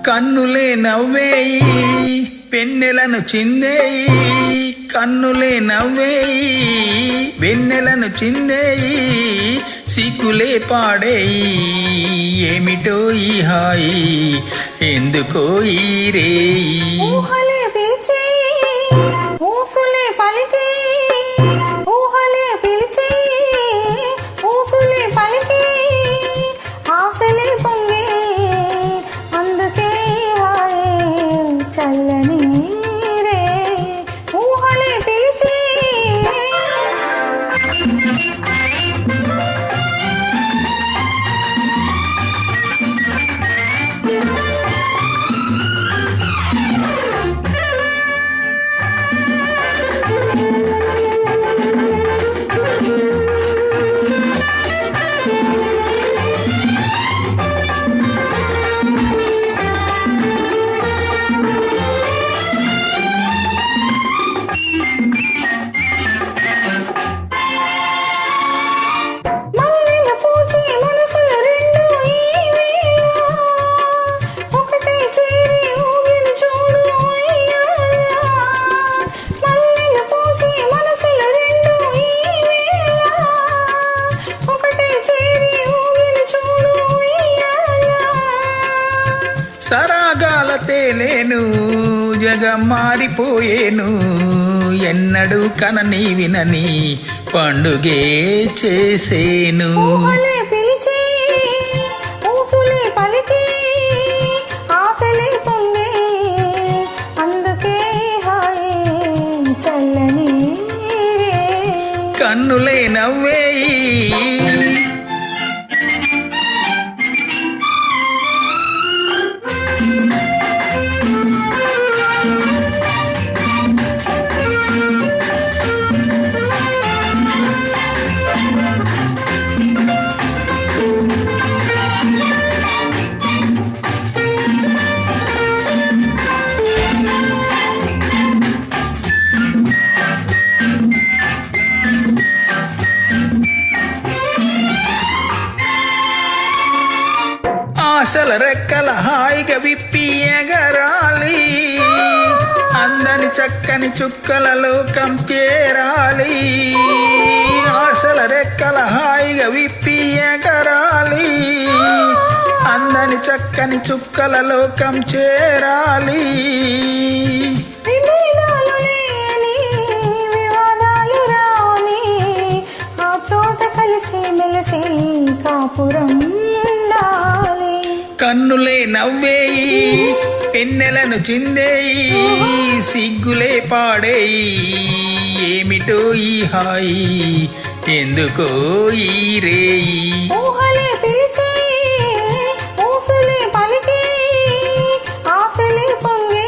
కన్నులే నవ్వేయి వెన్నెలను చిందేయి, కన్నులే నవ్వేయి వెన్నెలను చిందేయి, సిగ్గులే పాడేయి ఏమిటో ఈ హాయి ఎందుకో ఈ రేయి. ఊహలే పిలిచి ఊసులే పలికి, ఊహలే పిలిచి ఊసులే పలికి, ఆశలే పొంగి అందుకే హాయే చల్లని రే. ఊహలే పిలిచి సరాగాల తేలేను జగం మారిపోయేను, ఎన్నడూ కనని వినని పండుగే చేసేను. ఊహలే పిలిచి ఊసులే పలికి, ఆశలే పొంగి అందుకే హాయే చల్లని రే. కన్నులే నవ్వేయి ఆశల రెక్కల హాయిగా విప్పి ఎగరాలి, అందని చక్కని చుక్కల లోకం చేరాలి. ఆశల రెక్కల హాయిగా విప్పి ఎగరాలి, అందని చక్కని చుక్కల లోకం చేరాలి. విభేదాలు లేని వివాదాలు రాని ఆ చోట కలిసి మెలిసి కాపురం ఉండాలి. కన్నులే నవ్వేయి పెన్నెలను చిందేయి, సిగ్గులే పాడేయి ఏమిటో ఈ హాయి ఎందుకో ఈ రేయి. ఊహలే పిలిచి ఊసులే పలికి, ఆశలే పొంగి